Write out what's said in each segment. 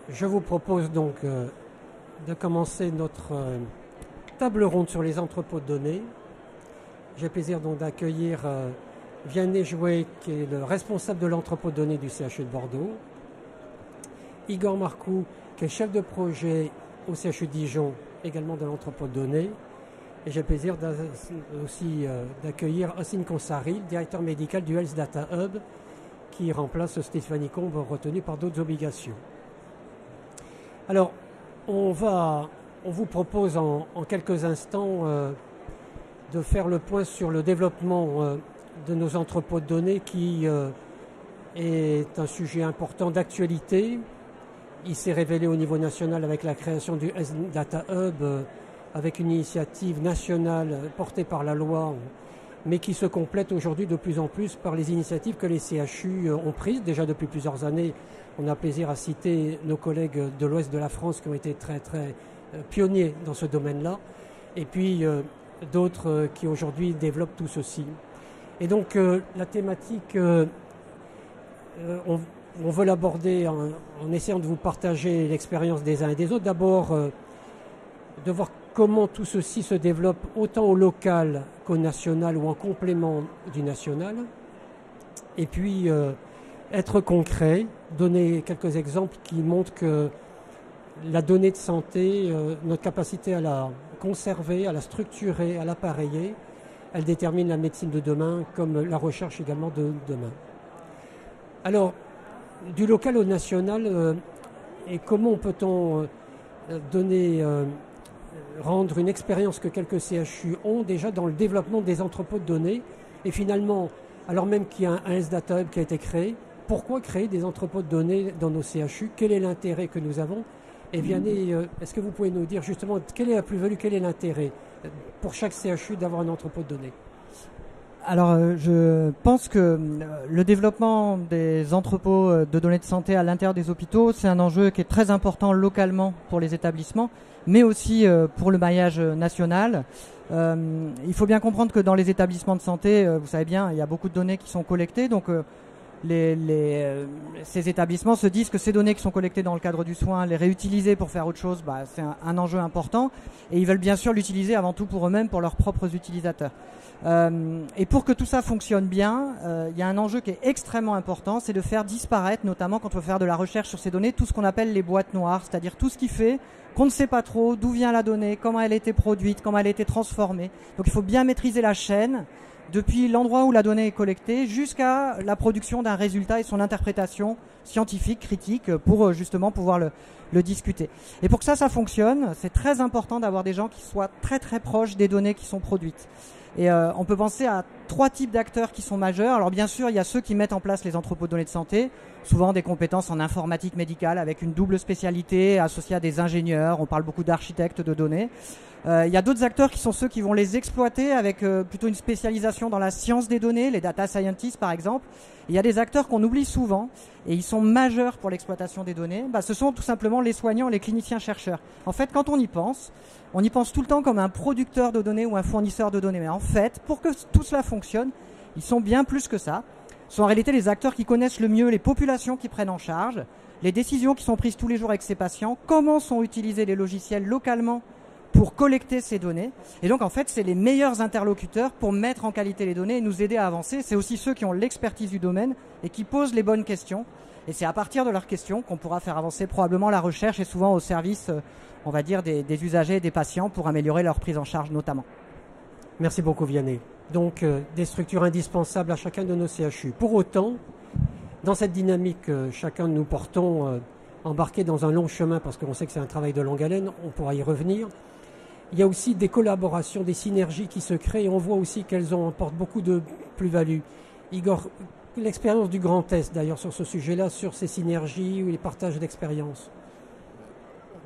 Je vous propose donc de commencer notre table ronde sur les entrepôts de données. J'ai le plaisir donc d'accueillir Vianney Jouet, qui est le responsable de l'entrepôt de données du CHU de Bordeaux, Igor Marcoux, qui est chef de projet au CHU de Dijon, également de l'entrepôt de données, et j'ai le plaisir aussi d'accueillir Ossine Konsari, directeur médical du Health Data Hub, qui remplace Stéphanie Combe, retenue par d'autres obligations. Alors, on vous propose en quelques instants de faire le point sur le développement de nos entrepôts de données qui est un sujet important d'actualité. Il s'est révélé au niveau national avec la création du Data Hub, avec une initiative nationale portée par la loi, mais qui se complète aujourd'hui de plus en plus par les initiatives que les CHU ont prises déjà depuis plusieurs années. On a plaisir à citer nos collègues de l'ouest de la France qui ont été très pionniers dans ce domaine-là, et puis d'autres qui aujourd'hui développent tout ceci. Et donc la thématique, on veut l'aborder en essayant de vous partager l'expérience des uns et des autres. D'abord, de voir comment tout ceci se développe autant au local qu'au national ou en complément du national. Et puis être concret, donner quelques exemples qui montrent que la donnée de santé, notre capacité à la conserver, à la structurer, à l'appareiller, elle détermine la médecine de demain comme la recherche également de demain. Alors, du local au national, et comment peut-on rendre une expérience que quelques CHU ont déjà dans le développement des entrepôts de données, et finalement, alors même qu'il y a un Health Data Hub qui a été créé, pourquoi créer des entrepôts de données dans nos CHU? Quel est l'intérêt que nous avons? Et Vianney, est-ce que vous pouvez nous dire justement quelle est la plus-value, quel est l'intérêt pour chaque CHU d'avoir un entrepôt de données? Alors, je pense que le développement des entrepôts de données de santé à l'intérieur des hôpitaux, c'est un enjeu qui est très important localement pour les établissements, mais aussi pour le maillage national. Il faut bien comprendre que dans les établissements de santé, vous savez bien, il y a beaucoup de données qui sont collectées, donc ces établissements se disent que ces données qui sont collectées dans le cadre du soin, les réutiliser pour faire autre chose, c'est un enjeu important, et ils veulent bien sûr l'utiliser avant tout pour eux-mêmes, pour leurs propres utilisateurs. Et pour que tout ça fonctionne bien, il y a un enjeu qui est extrêmement important, c'est de faire disparaître, notamment quand on veut faire de la recherche sur ces données, tout ce qu'on appelle les boîtes noires, c'est-à-dire tout ce qui fait qu'on ne sait pas trop d'où vient la donnée, comment elle a été produite, comment elle a été transformée. Donc il faut bien maîtriser la chaîne, depuis l'endroit où la donnée est collectée jusqu'à la production d'un résultat et son interprétation scientifique, critique, pour justement pouvoir le discuter. Et pour que ça fonctionne, c'est très important d'avoir des gens qui soient très proches des données qui sont produites. Et on peut penser à 3 types d'acteurs qui sont majeurs. Alors bien sûr, il y a ceux qui mettent en place les entrepôts de données de santé, souvent des compétences en informatique médicale avec une double spécialité associée à des ingénieurs. On parle beaucoup d'architectes de données. Il y a d'autres acteurs qui sont ceux qui vont les exploiter avec plutôt une spécialisation dans la science des données, les data scientists par exemple. Il y a des acteurs qu'on oublie souvent et ils sont majeurs pour l'exploitation des données. Ce sont tout simplement les soignants, les cliniciens chercheurs. En fait, quand on y pense tout le temps comme un producteur de données ou un fournisseur de données. Mais en fait, pour que tout cela fonctionne, ils sont bien plus que ça. Ce sont en réalité les acteurs qui connaissent le mieux les populations qui prennent en charge, les décisions qui sont prises tous les jours avec ces patients, comment sont utilisés les logiciels localement pour collecter ces données. Et donc, en fait, c'est les meilleurs interlocuteurs pour mettre en qualité les données et nous aider à avancer. C'est aussi ceux qui ont l'expertise du domaine et qui posent les bonnes questions. Et c'est à partir de leurs questions qu'on pourra faire avancer probablement la recherche et souvent au service, on va dire, des usagers et des patients pour améliorer leur prise en charge notamment. Merci beaucoup Vianney. Donc, des structures indispensables à chacun de nos CHU. Pour autant, dans cette dynamique, chacun de nous portons embarqués dans un long chemin, parce qu'on sait que c'est un travail de longue haleine, on pourra y revenir. Il y a aussi des collaborations, des synergies qui se créent et on voit aussi qu'elles apportent beaucoup de plus-value. Igor, l'expérience du Grand Est d'ailleurs sur ce sujet-là, sur ces synergies ou les partages d'expériences.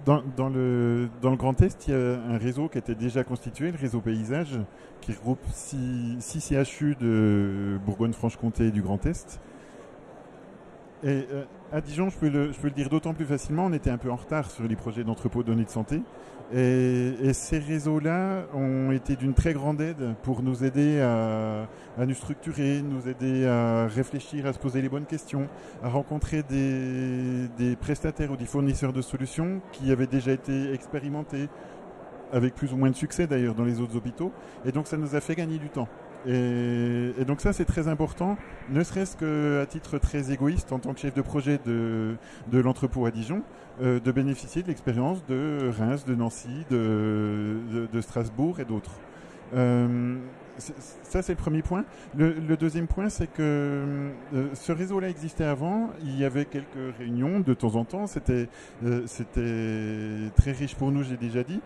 Dans le Grand Est, il y a un réseau qui était déjà constitué, le réseau Paysage, qui regroupe 6 CHU de Bourgogne-Franche-Comté et du Grand Est. Et à Dijon, je peux le dire d'autant plus facilement, on était un peu en retard sur les projets d'entrepôt de données de santé. Et ces réseaux-là ont été d'une très grande aide pour nous aider à nous structurer, nous aider à réfléchir, à se poser les bonnes questions, à rencontrer des prestataires ou des fournisseurs de solutions qui avaient déjà été expérimentés, avec plus ou moins de succès d'ailleurs dans les autres hôpitaux. Et donc ça nous a fait gagner du temps. Et donc ça c'est très important, ne serait-ce qu'à titre très égoïste en tant que chef de projet de l'entrepôt à Dijon, de bénéficier de l'expérience de Reims, de Nancy, de Strasbourg et d'autres. Ça c'est le premier point. Le deuxième point, c'est que ce réseau-là existait avant, il y avait quelques réunions de temps en temps, c'était très riche pour nous, j'ai déjà dit.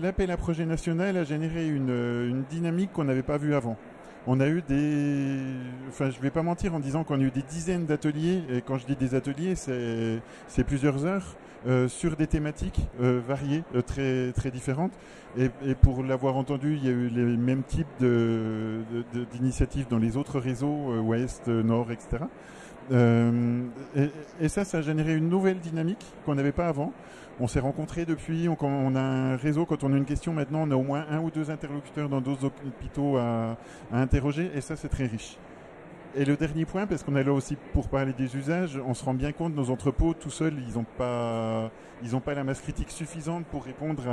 L'appel à projet national a généré une dynamique qu'on n'avait pas vue avant. On a eu je ne vais pas mentir en disant qu'on a eu des dizaines d'ateliers, et quand je dis des ateliers, c'est plusieurs heures, sur des thématiques variées, très, très différentes. Et pour l'avoir entendu, il y a eu les mêmes types d'initiatives dans les autres réseaux, Ouest, Nord, etc. Et ça a généré une nouvelle dynamique qu'on n'avait pas avant. On s'est rencontrés depuis, on a un réseau, quand on a une question maintenant, on a au moins 1 ou 2 interlocuteurs dans d'autres hôpitaux à interroger, et ça c'est très riche. Et le dernier point, parce qu'on est là aussi pour parler des usages, on se rend bien compte, nos entrepôts tout seuls, ils n'ont pas la masse critique suffisante pour répondre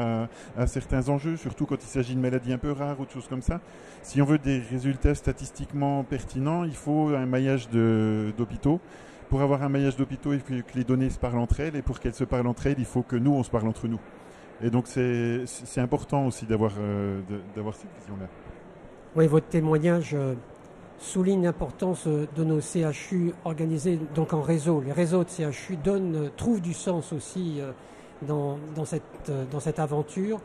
à certains enjeux, surtout quand il s'agit de maladies un peu rares ou de choses comme ça. Si on veut des résultats statistiquement pertinents, il faut un maillage d'hôpitaux. Pour avoir un maillage d'hôpitaux, il faut que les données se parlent entre elles, et pour qu'elles se parlent entre elles, il faut que nous, on se parle entre nous. Et donc c'est important aussi d'avoir cette vision-là. Oui, votre témoignage souligne l'importance de nos CHU organisés donc en réseau. Les réseaux de CHU trouvent du sens aussi dans cette aventure,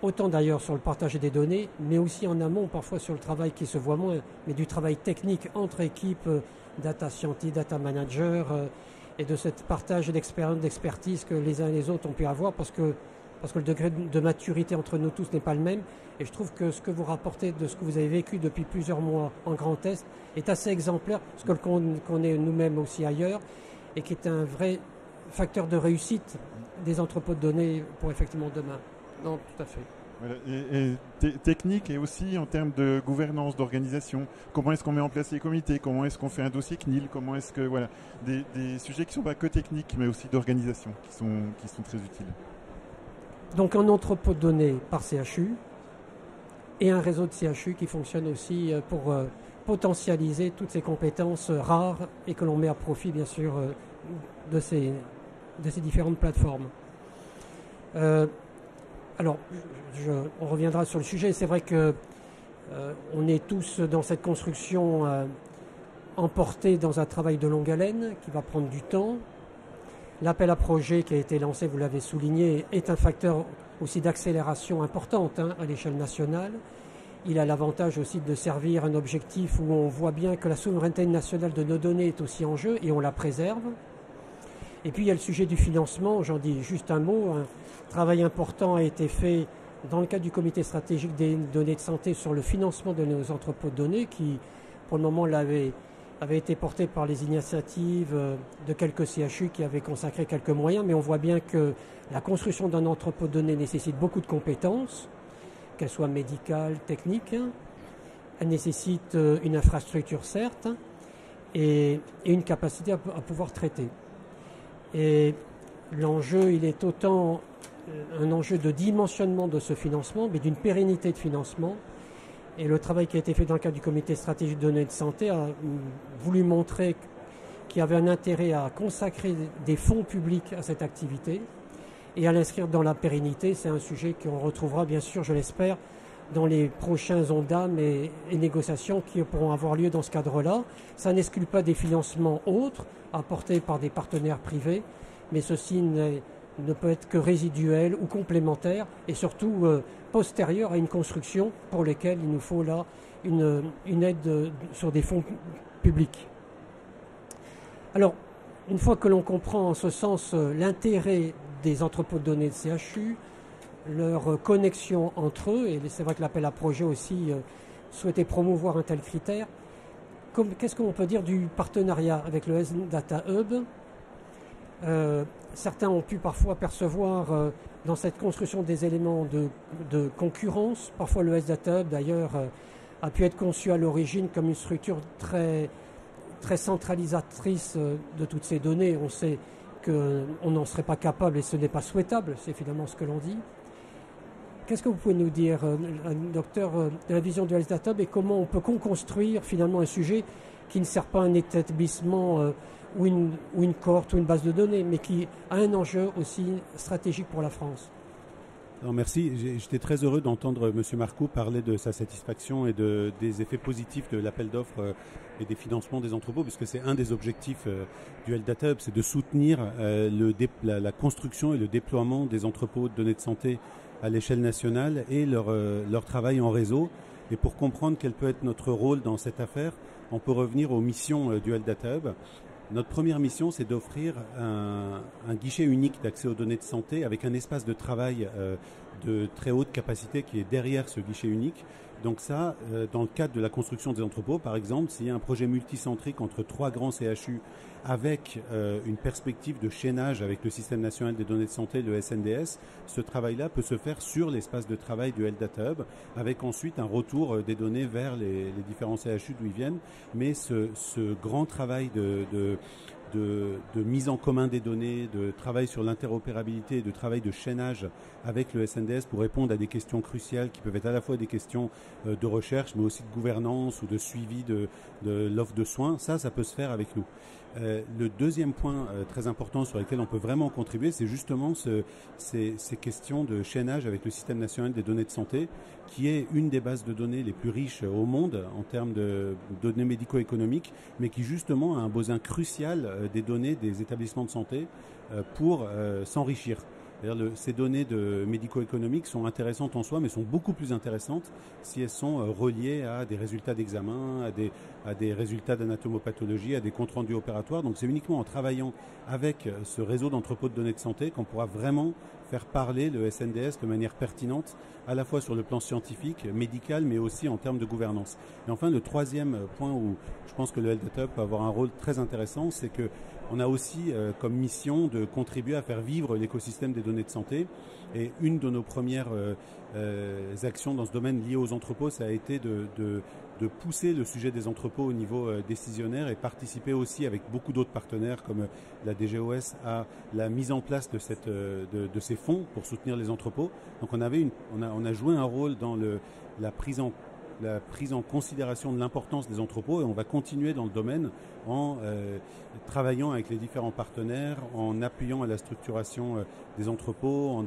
autant d'ailleurs sur le partage des données, mais aussi en amont, parfois sur le travail qui se voit moins, mais du travail technique entre équipes, data scientists, data managers, et de ce partage d'expérience, d'expertise que les uns et les autres ont pu avoir, parce que le degré de maturité entre nous tous n'est pas le même. Et je trouve que ce que vous rapportez de ce que vous avez vécu depuis plusieurs mois en Grand Est est assez exemplaire, ce qu'on est nous-mêmes aussi ailleurs, et qui est un vrai facteur de réussite des entrepôts de données pour effectivement demain. Non, tout à fait. Voilà. Et technique et aussi en termes de gouvernance, d'organisation. Comment est-ce qu'on met en place les comités? Comment est-ce qu'on fait un dossier CNIL? Comment est-ce que des sujets qui ne sont pas que techniques, mais aussi d'organisation, qui sont très utiles. Donc un entrepôt de données par CHU et un réseau de CHU qui fonctionne aussi pour potentialiser toutes ces compétences rares et que l'on met à profit bien sûr de ces différentes plateformes. Alors, on reviendra sur le sujet. C'est vrai que on est tous dans cette construction emportés dans un travail de longue haleine qui va prendre du temps. L'appel à projet qui a été lancé, vous l'avez souligné, est un facteur aussi d'accélération importante à l'échelle nationale. Il a l'avantage aussi de servir un objectif où on voit bien que la souveraineté nationale de nos données est aussi en jeu et on la préserve. Et puis il y a le sujet du financement, j'en dis juste un mot. Un travail important a été fait dans le cadre du comité stratégique des données de santé sur le financement de nos entrepôts de données qui, pour le moment, avait été porté par les initiatives de quelques CHU qui avaient consacré quelques moyens, mais on voit bien que la construction d'un entrepôt de données nécessite beaucoup de compétences, qu'elles soient médicales, techniques. Elle nécessite une infrastructure, certes, et une capacité à pouvoir traiter. Et l'enjeu, il est autant un enjeu de dimensionnement de ce financement, mais d'une pérennité de financement. Et le travail qui a été fait dans le cadre du comité stratégique de données de santé a voulu montrer qu'il y avait un intérêt à consacrer des fonds publics à cette activité et à l'inscrire dans la pérennité. C'est un sujet qu'on retrouvera bien sûr, je l'espère, dans les prochains ONDAM et négociations qui pourront avoir lieu dans ce cadre-là. Ça n'exclut pas des financements autres apportés par des partenaires privés, mais ceci ne peut être que résiduel ou complémentaire et surtout postérieur à une construction pour laquelle il nous faut là une aide sur des fonds publics. Alors, une fois que l'on comprend en ce sens l'intérêt des entrepôts de données de CHU, leur connexion entre eux, et c'est vrai que l'appel à projet aussi souhaitait promouvoir un tel critère, qu'est-ce qu'on peut dire du partenariat avec le S Data Hub? Certains ont pu parfois percevoir dans cette construction des éléments de concurrence. Parfois le S Data Hub d'ailleurs a pu être conçu à l'origine comme une structure très, très centralisatrice de toutes ces données. On sait qu'on n'en serait pas capable et ce n'est pas souhaitable, c'est finalement ce que l'on dit. Qu'est-ce que vous pouvez nous dire, docteur, de la vision du Health Data Hub et comment on peut construire finalement un sujet qui ne sert pas à un établissement ou une cohorte ou une base de données, mais qui a un enjeu aussi stratégique pour la France? Alors merci, j'étais très heureux d'entendre M. Marcoux parler de sa satisfaction et des effets positifs de l'appel d'offres et des financements des entrepôts, puisque c'est un des objectifs du Health Data Hub, c'est de soutenir la construction et le déploiement des entrepôts de données de santé à l'échelle nationale et leur travail en réseau. Et pour comprendre quel peut être notre rôle dans cette affaire, on peut revenir aux missions du Health Data Hub. Notre première mission, c'est d'offrir un guichet unique d'accès aux données de santé avec un espace de travail de très haute capacité qui est derrière ce guichet unique. Donc ça, dans le cadre de la construction des entrepôts, par exemple, s'il y a un projet multicentrique entre 3 grands CHU avec une perspective de chaînage avec le Système national des données de santé, le SNDS, ce travail-là peut se faire sur l'espace de travail du Health Data Hub, avec ensuite un retour des données vers les différents CHU d'où ils viennent. Mais ce grand travail de mise en commun des données, de travail sur l'interopérabilité, de travail de chaînage avec le SNDS pour répondre à des questions cruciales qui peuvent être à la fois des questions de recherche, mais aussi de gouvernance ou de suivi de l'offre de soins, ça peut se faire avec nous. Le deuxième point très important sur lequel on peut vraiment contribuer, c'est justement ces questions de chaînage avec le Système national des données de santé, qui est une des bases de données les plus riches au monde en termes de données médico-économiques, mais qui justement a un besoin crucial des données des établissements de santé pour s'enrichir. Ces données médico-économiques sont intéressantes en soi, mais sont beaucoup plus intéressantes si elles sont reliées à des résultats d'examen, à des résultats d'anatomopathologie, à des comptes rendus opératoires. Donc c'est uniquement en travaillant avec ce réseau d'entrepôts de données de santé qu'on pourra vraiment faire parler le SNDS de manière pertinente, à la fois sur le plan scientifique, médical, mais aussi en termes de gouvernance. Et enfin, le troisième point où je pense que le Health Data Hub peut avoir un rôle très intéressant, c'est que on a aussi comme mission de contribuer à faire vivre l'écosystème des données de santé. Et une de nos premières actions dans ce domaine liées aux entrepôts, ça a été de pousser le sujet des entrepôts au niveau décisionnaire et participer aussi avec beaucoup d'autres partenaires comme la DGOS à la mise en place de ces fonds pour soutenir les entrepôts. Donc on a joué un rôle dans la prise en considération de l'importance des entrepôts et on va continuer dans le domaine en travaillant avec les différents partenaires, en appuyant à la structuration des entrepôts,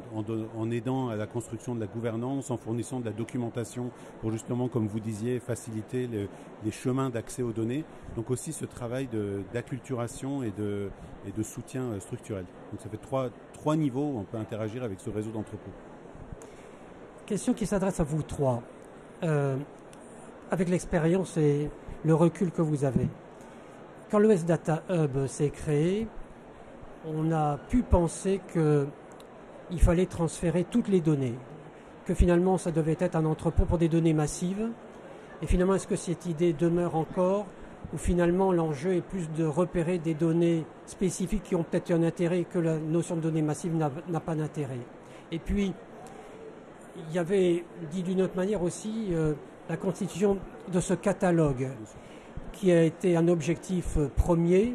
en aidant à la construction de la gouvernance, en fournissant de la documentation pour justement, comme vous disiez, faciliter les chemins d'accès aux données. Donc aussi ce travail d'acculturation et de soutien structurel. Donc ça fait trois niveaux où on peut interagir avec ce réseau d'entrepôts. Question qui s'adresse à vous trois. Avec l'expérience et le recul que vous avez, quand le S Data Hub s'est créé, on a pu penser qu'il fallait transférer toutes les données, que finalement ça devait être un entrepôt pour des données massives. Et finalement, est-ce que cette idée demeure encore, ou finalement l'enjeu est plus de repérer des données spécifiques qui ont peut-être un intérêt et que la notion de données massives n'a pas d'intérêt? Et puis, il y avait, dit d'une autre manière aussi, la constitution de ce catalogue qui a été un objectif premier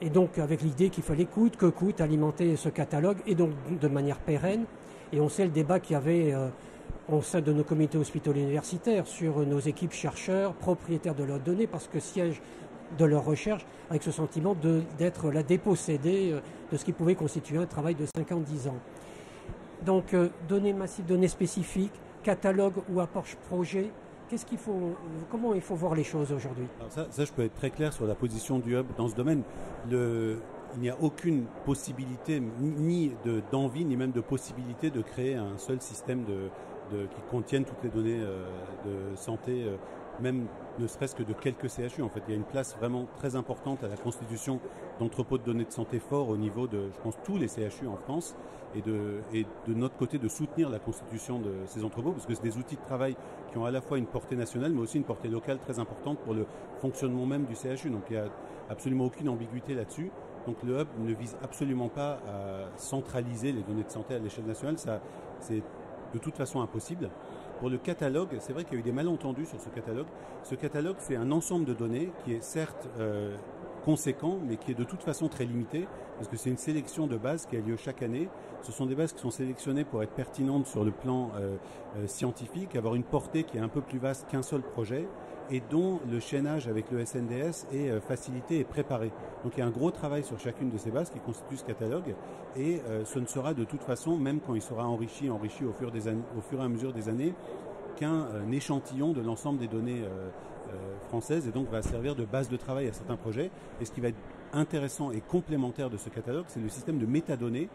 et donc avec l'idée qu'il fallait coûte que coûte alimenter ce catalogue et donc de manière pérenne. Et on sait le débat qu'il y avait au sein de nos comités hospitaliers universitaires sur nos équipes chercheurs, propriétaires de leurs données parce que siège de leur recherche avec ce sentiment d'être la dépossédée de ce qui pouvait constituer un travail de 50-10 ans. Donc données massives, données spécifiques, catalogue ou approche projet, comment il faut voir les choses aujourd'hui? Alors ça, je peux être très clair sur la position du Hub dans ce domaine. Il n'y a aucune possibilité, ni d'envie, ni même de possibilité de créer un seul système qui contienne toutes les données de santé, même ne serait-ce que de quelques CHU. En fait, il y a une place vraiment très importante à la constitution d'entrepôts de données de santé forts au niveau de, je pense, tous les CHU en France, et de notre côté de soutenir la constitution de ces entrepôts, parce que c'est des outils de travail qui ont à la fois une portée nationale, mais aussi une portée locale très importante pour le fonctionnement même du CHU. Donc il n'y a absolument aucune ambiguïté là-dessus. Donc le hub ne vise absolument pas à centraliser les données de santé à l'échelle nationale, ça c'est de toute façon impossible. Pour le catalogue, c'est vrai qu'il y a eu des malentendus sur ce catalogue. Ce catalogue, c'est un ensemble de données qui est certes conséquent, mais qui est de toute façon très limité, parce que c'est une sélection de bases qui a lieu chaque année. Ce sont des bases qui sont sélectionnées pour être pertinentes sur le plan scientifique, avoir une portée qui est un peu plus vaste qu'un seul projet, et dont le chaînage avec le SNDS est facilité et préparé. Donc il y a un gros travail sur chacune de ces bases qui constitue ce catalogue, et ce ne sera de toute façon, même quand il sera enrichi au fur et à mesure des années, qu'un échantillon de l'ensemble des données françaises, et donc va servir de base de travail à certains projets. Et ce qui va être intéressant et complémentaire de ce catalogue, c'est le système de métadonnées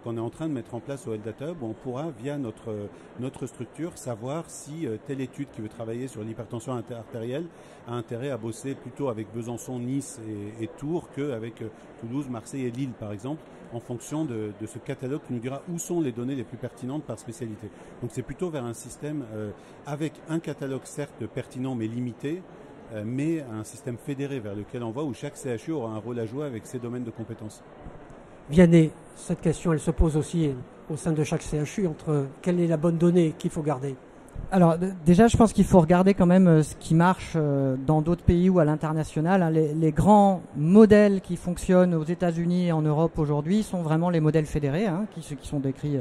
qu'on est en train de mettre en place au Health Data Hub, où on pourra, via notre structure, savoir si telle étude qui veut travailler sur l'hypertension artérielle a intérêt à bosser plutôt avec Besançon, Nice et Tours qu'avec Toulouse, Marseille et Lille, par exemple, en fonction de ce catalogue qui nous dira où sont les données les plus pertinentes par spécialité. Donc c'est plutôt vers un système avec un catalogue certes pertinent mais limité, mais un système fédéré vers lequel on va, où chaque CHU aura un rôle à jouer avec ses domaines de compétences. Vianney, cette question, elle se pose aussi au sein de chaque CHU, entre quelle est la bonne donnée qu'il faut garder. Alors déjà, je pense qu'il faut regarder quand même ce qui marche dans d'autres pays ou à l'international. Les grands modèles qui fonctionnent aux États-Unis et en Europe aujourd'hui sont vraiment les modèles fédérés, qui sont décrits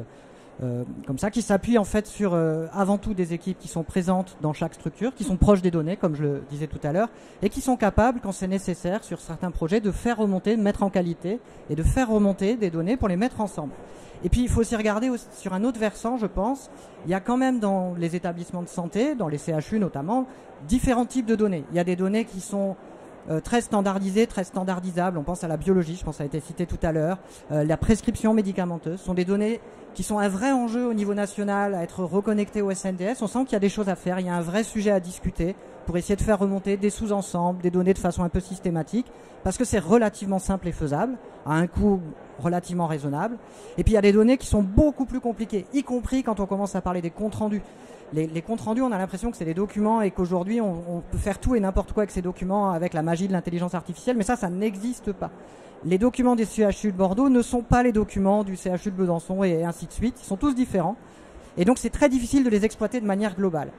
comme ça, qui s'appuient en fait sur avant tout des équipes qui sont présentes dans chaque structure, qui sont proches des données, comme je le disais tout à l'heure, et qui sont capables, quand c'est nécessaire sur certains projets, de faire remonter, de mettre en qualité et de faire remonter des données pour les mettre ensemble. Et puis il faut aussi regarder sur un autre versant, je pense, il y a quand même dans les établissements de santé, dans les CHU notamment, différents types de données. Il y a des données qui sont très standardisées, très standardisables. On pense à la biologie, je pense que ça a été cité tout à l'heure. La prescription médicamenteuse sont des données qui sont un vrai enjeu au niveau national, à être reconnectées au SNDS. On sent qu'il y a des choses à faire, il y a un vrai sujet à discuter pour essayer de faire remonter des sous-ensembles, des données de façon un peu systématique, parce que c'est relativement simple et faisable, à un coût relativement raisonnable. Et puis il y a des données qui sont beaucoup plus compliquées, y compris quand on commence à parler des comptes rendus. Les comptes rendus, on a l'impression que c'est des documents et qu'aujourd'hui on peut faire tout et n'importe quoi avec ces documents avec la magie de l'intelligence artificielle, mais ça n'existe pas. Les documents des CHU de Bordeaux ne sont pas les documents du CHU de Besançon et ainsi de suite. Ils sont tous différents. Et donc c'est très difficile de les exploiter de manière globale.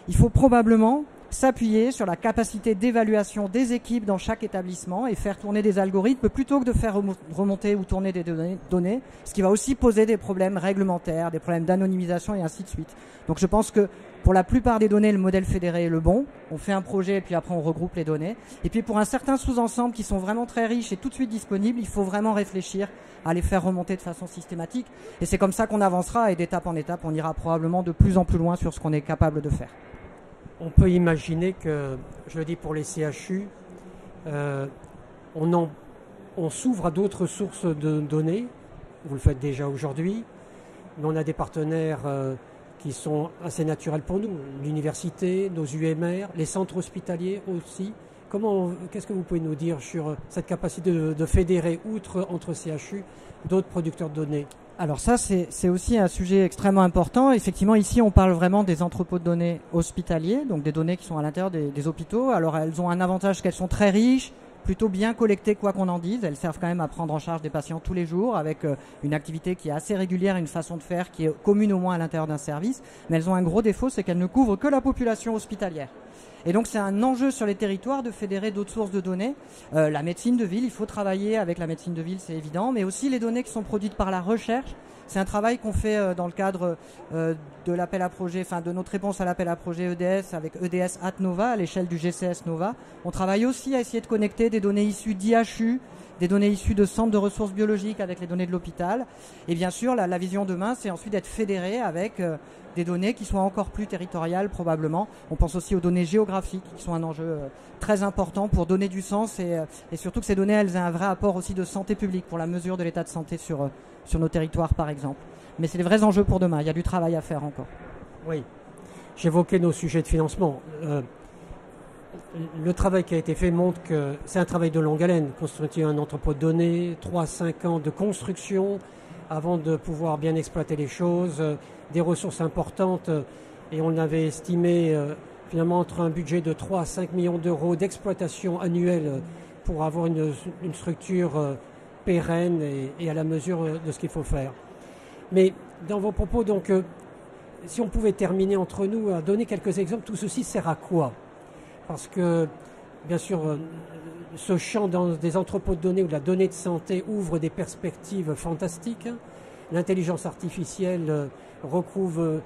Il faut probablement s'appuyer sur la capacité d'évaluation des équipes dans chaque établissement et faire tourner des algorithmes plutôt que de faire remonter ou tourner des données, ce qui va aussi poser des problèmes réglementaires, des problèmes d'anonymisation et ainsi de suite. Donc je pense que pour la plupart des données, le modèle fédéré est le bon. On fait un projet et puis après on regroupe les données. Et puis pour un certain sous-ensemble qui sont vraiment très riches et tout de suite disponibles, il faut vraiment réfléchir à les faire remonter de façon systématique. Et c'est comme ça qu'on avancera et d'étape en étape, on ira probablement de plus en plus loin sur ce qu'on est capable de faire. On peut imaginer que, je le dis pour les CHU, on s'ouvre à d'autres sources de données. Vous le faites déjà aujourd'hui, mais on a des partenaires qui sont assez naturels pour nous. L'université, nos UMR, les centres hospitaliers aussi. Qu'est-ce que vous pouvez nous dire sur cette capacité de fédérer, outre entre CHU, d'autres producteurs de données ? Alors ça, c'est aussi un sujet extrêmement important. Effectivement, ici, on parle vraiment des entrepôts de données hospitaliers, donc des données qui sont à l'intérieur des hôpitaux. Alors, elles ont un avantage qu'elles sont très riches, plutôt bien collectées, quoi qu'on en dise. Elles servent quand même à prendre en charge des patients tous les jours, avec une activité qui est assez régulière, une façon de faire qui est commune au moins à l'intérieur d'un service. Mais elles ont un gros défaut, c'est qu'elles ne couvrent que la population hospitalière. Et donc c'est un enjeu sur les territoires de fédérer d'autres sources de données. La médecine de ville, il faut travailler avec la médecine de ville, c'est évident, mais aussi les données qui sont produites par la recherche. C'est un travail qu'on fait dans le cadre de l'appel à projet, enfin de notre réponse à l'appel à projet EDS avec EDS Atnova à l'échelle du GCS Nova. On travaille aussi à essayer de connecter des données issues d'IHU, des données issues de centres de ressources biologiques avec les données de l'hôpital. Et bien sûr, la vision demain, c'est ensuite d'être fédéré avec des données qui soient encore plus territoriales probablement. On pense aussi aux données géographiques qui sont un enjeu très important pour donner du sens et surtout que ces données, elles aient un vrai apport aussi de santé publique pour la mesure de l'état de santé sur nos territoires par exemple. Mais c'est les vrais enjeux pour demain. Il y a du travail à faire encore. Oui. J'évoquais nos sujets de financement. le travail qui a été fait montre que c'est un travail de longue haleine. Constituer un entrepôt de données, 3 à 5 ans de construction avant de pouvoir bien exploiter les choses, des ressources importantes, et on avait estimé finalement entre un budget de 3 à 5 millions d'euros d'exploitation annuelle pour avoir une structure pérenne et à la mesure de ce qu'il faut faire. Mais dans vos propos, donc, si on pouvait terminer entre nous à donner quelques exemples, tout ceci sert à quoi? Parce que, bien sûr, ce champ dans des entrepôts de données ou de la donnée de santé ouvre des perspectives fantastiques. L'intelligence artificielle recouvre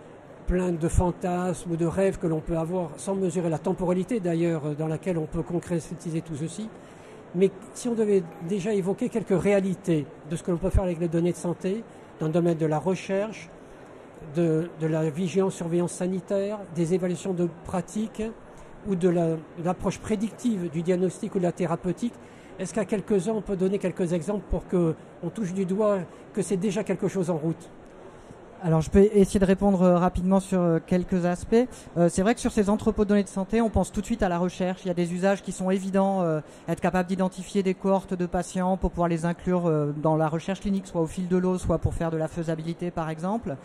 plein de fantasmes ou de rêves que l'on peut avoir sans mesurer la temporalité d'ailleurs dans laquelle on peut concrétiser tout ceci. Mais si on devait déjà évoquer quelques réalités de ce que l'on peut faire avec les données de santé dans le domaine de la recherche, de la vigilance, surveillance sanitaire, des évaluations de pratiques ou de l'approche prédictive du diagnostic ou de la thérapeutique, est-ce qu'à quelques-uns on peut donner quelques exemples pour qu'on touche du doigt que c'est déjà quelque chose en route? Alors je peux essayer de répondre rapidement sur quelques aspects. C'est vrai que sur ces entrepôts de données de santé, on pense tout de suite à la recherche. Il y a des usages qui sont évidents, être capable d'identifier des cohortes de patients pour pouvoir les inclure dans la recherche clinique, soit au fil de l'eau, soit pour faire de la faisabilité par exemple.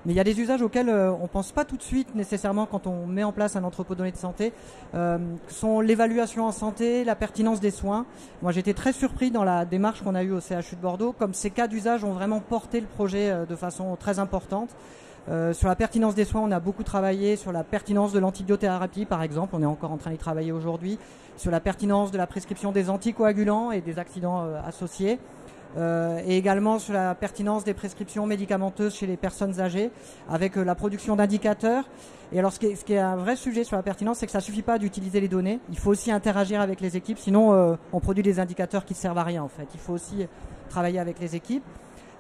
Mais il y a des usages auxquels on ne pense pas tout de suite nécessairement quand on met en place un entrepôt de données de santé, sont l'évaluation en santé, la pertinence des soins. Moi j'étais très surpris dans la démarche qu'on a eue au CHU de Bordeaux, comme ces cas d'usage ont vraiment porté le projet de façon très importante. Sur la pertinence des soins, on a beaucoup travaillé sur la pertinence de l'antibiothérapie par exemple, on est encore en train d'y travailler aujourd'hui, sur la pertinence de la prescription des anticoagulants et des accidents associés. Et également sur la pertinence des prescriptions médicamenteuses chez les personnes âgées avec la production d'indicateurs. Et alors ce qui est un vrai sujet sur la pertinence, c'est que ça ne suffit pas d'utiliser les données, il faut aussi interagir avec les équipes, sinon on produit des indicateurs qui ne servent à rien en fait. Il faut aussi travailler avec les équipes.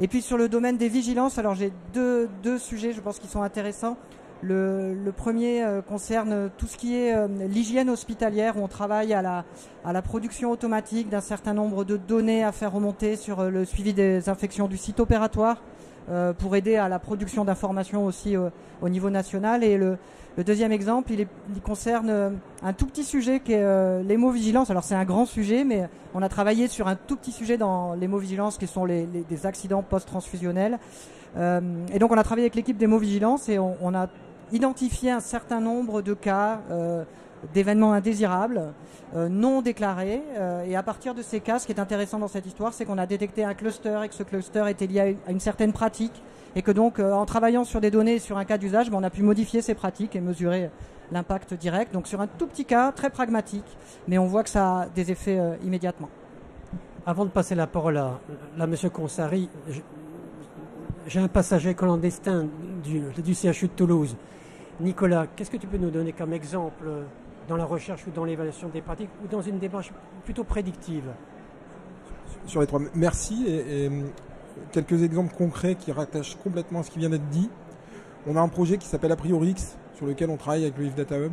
Et puis sur le domaine des vigilances, alors j'ai deux sujets je pense qui sont intéressants. Le premier concerne tout ce qui est l'hygiène hospitalière, où on travaille à la production automatique d'un certain nombre de données à faire remonter sur le suivi des infections du site opératoire pour aider à la production d'informations aussi au niveau national. Et le deuxième exemple, il concerne un tout petit sujet qui est l'hémovigilance. Alors c'est un grand sujet, mais on a travaillé sur un tout petit sujet dans l'hémovigilance qui sont des accidents post-transfusionnels. Et donc on a travaillé avec l'équipe d'hémovigilance et on a identifier un certain nombre de cas d'événements indésirables, non déclarés. Et à partir de ces cas, ce qui est intéressant dans cette histoire, c'est qu'on a détecté un cluster et que ce cluster était lié à une certaine pratique. Et que donc, en travaillant sur des données et sur un cas d'usage, on a pu modifier ces pratiques et mesurer l'impact direct. Donc sur un tout petit cas, très pragmatique, mais on voit que ça a des effets immédiatement. Avant de passer la parole à M. Consari, j'ai un passager clandestin du CHU de Toulouse. Nicolas, qu'est-ce que tu peux nous donner comme exemple dans la recherche ou dans l'évaluation des pratiques ou dans une démarche plutôt prédictive? Sur les trois, merci. Et quelques exemples concrets qui rattachent complètement à ce qui vient d'être dit. On a un projet qui s'appelle AprioriX, sur lequel on travaille avec le If Data Hub,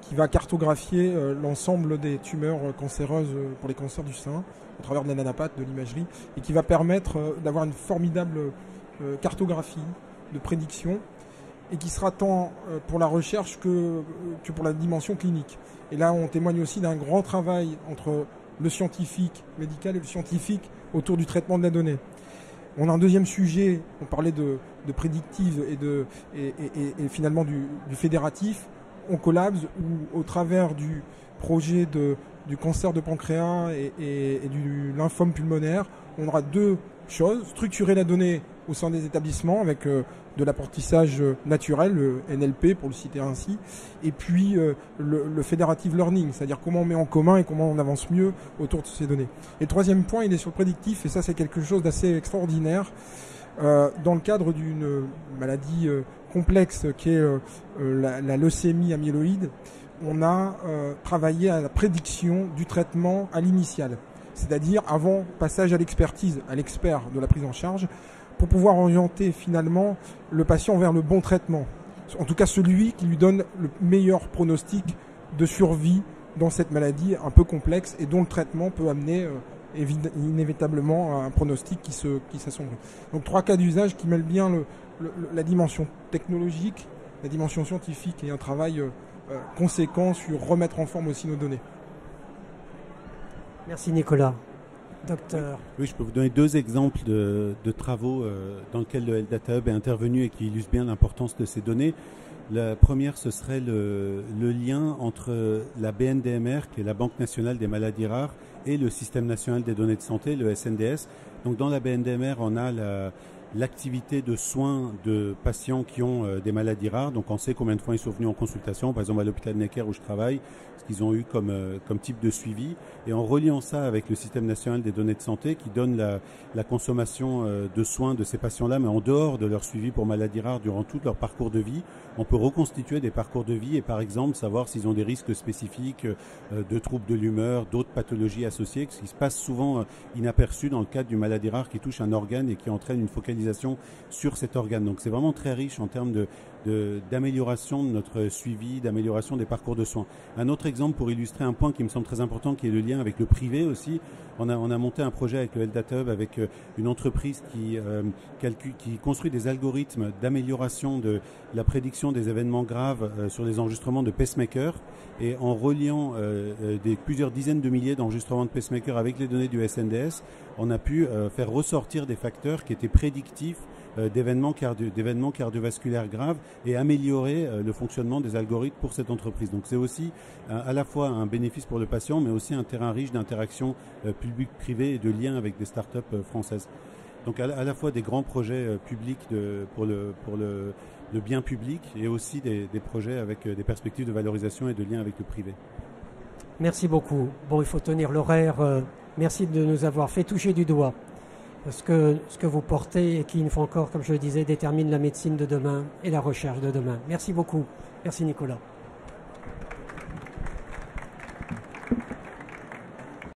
qui va cartographier l'ensemble des tumeurs cancéreuses pour les cancers du sein, au travers de la nanopathe, de l'imagerie, et qui va permettre d'avoir une formidable cartographie de prédiction, et qui sera tant pour la recherche que pour la dimension clinique. Et là, on témoigne aussi d'un grand travail entre le scientifique médical et le scientifique autour du traitement de la donnée. On a un deuxième sujet, on parlait de prédictive et finalement du fédératif. On collabse où, au travers du projet du cancer de pancréas et du lymphome pulmonaire, on aura deux choses: structurer la donnée au sein des établissements avec de l'apprentissage naturel, le NLP pour le citer ainsi, et puis le federative learning, c'est-à-dire comment on met en commun et comment on avance mieux autour de ces données. Et le troisième point, il est sur le prédictif, et ça c'est quelque chose d'assez extraordinaire. Dans le cadre d'une maladie complexe qui est la leucémie amyloïde, on a travaillé à la prédiction du traitement à l'initial, c'est-à-dire avant passage à l'expertise, à l'expert de la prise en charge, pour pouvoir orienter finalement le patient vers le bon traitement. En tout cas celui qui lui donne le meilleur pronostic de survie dans cette maladie un peu complexe et dont le traitement peut amener inévitablement un pronostic qui s'assombrit. Donc trois cas d'usage qui mêlent bien la dimension technologique, la dimension scientifique et un travail conséquent sur remettre en forme aussi nos données. Merci Nicolas. Docteur. Oui, je peux vous donner 2 exemples de travaux dans lesquels le Health Data Hub est intervenu et qui illustrent bien l'importance de ces données. La première, ce serait le lien entre la BNDMR, qui est la Banque nationale des maladies rares, et le Système national des données de santé, le SNDS. Donc dans la BNDMR, on a l'activité de soins de patients qui ont des maladies rares. Donc on sait combien de fois ils sont venus en consultation, par exemple à l'hôpital Necker où je travaille, ce qu'ils ont eu comme type de suivi. Et en reliant ça avec le Système national des données de santé qui donne la consommation de soins de ces patients-là, mais en dehors de leur suivi pour maladies rares durant tout leur parcours de vie, on peut reconstituer des parcours de vie et par exemple savoir s'ils ont des risques spécifiques de troubles de l'humeur, d'autres pathologies associées, ce qui se passe souvent inaperçu dans le cadre d'une maladie rare qui touche un organe et qui entraîne une focalisation sur cet organe. Donc c'est vraiment très riche en termes d'amélioration de notre suivi, d'amélioration des parcours de soins. Un autre exemple pour illustrer un point qui me semble très important, qui est le lien avec le privé aussi. On a monté un projet avec le Health Data Hub, avec une entreprise qui construit des algorithmes d'amélioration de la prédiction des événements graves sur les enregistrements de pacemakers. Et en reliant plusieurs dizaines de milliers d'enregistrements de pacemakers avec les données du SNDS, on a pu faire ressortir des facteurs qui étaient prédictifs d'événements cardiovasculaires graves et améliorer le fonctionnement des algorithmes pour cette entreprise. Donc c'est aussi à la fois un bénéfice pour le patient, mais aussi un terrain riche d'interaction public-privé et de liens avec des startups françaises. Donc à la fois des grands projets publics pour le bien public et aussi des projets avec des perspectives de valorisation et de liens avec le privé. Merci beaucoup. Bon, il faut tenir l'horaire. Merci de nous avoir fait toucher du doigt ce que vous portez et qui, une fois encore, comme je le disais, détermine la médecine de demain et la recherche de demain. Merci beaucoup. Merci Nicolas.